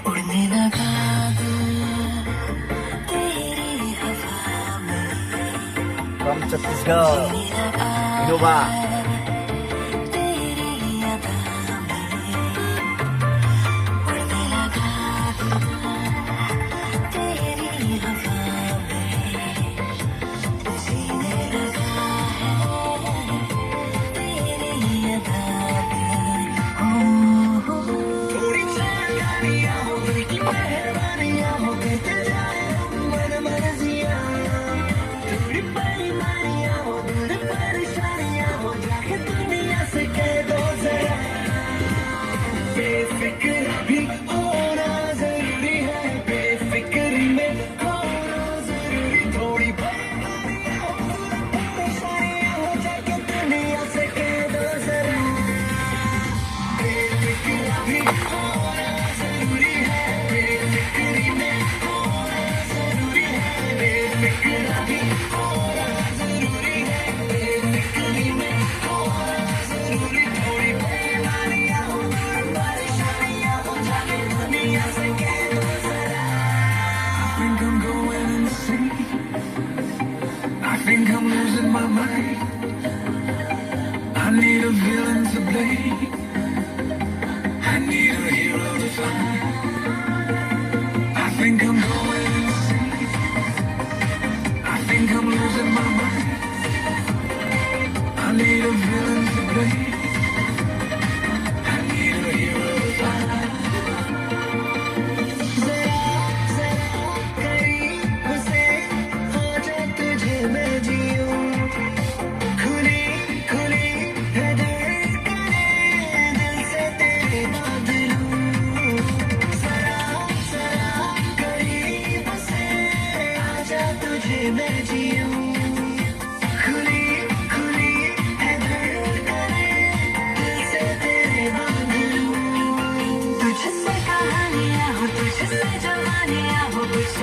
उड़ने लगा तेरी हवा में From Chhattisgarh, Innova. तेरी अदा में उड़ने लगा तेरी हवा में जीने लगा है तेरी अदा में थोड़ी चांदनियाँ हो गई कि मेहरबानियाँ हो गई जाए मन मर्जियाँ थोड़ी बेईमानियाँ हो दूर परेशानियाँ हो जाके दुनिया से कह दो जरा बेफिक्र भी होना जरूरी है बेफिक्री में होना जरूरी थोड़ी बेईमानियाँ हो दूर परेशानियाँ हो जाके दुनिया से कह दो जरा बेफिक्र भी होना जरूरी है बेफिक्री में होना जरूरी है बेफिक्र भी होना जरूरी है बेफिक्री में होना जरूरी थोड़ी बेईमानियाँ हो दूर परेशानियाँ हो जाके दुनिया से कह दो जरा I think I'm going insane I think I'm losing my mind I need a villain to blame I need a hero to find. I think I'm going insane. I think I'm losing my mind. I need a villain to blame. I need a hero to find. जरा करीब से आजा तुझे मैं जीऊं खुली खुली है धड़कनें दिल से तेरे बांध लूं जरा करीब से आजा तुझे मैं जीऊं खुली खुली है धड़कनें दिल से तेरे बांध लूं तुझसे कहानियाँ हो तुझसे जवानियाँ हो कुछ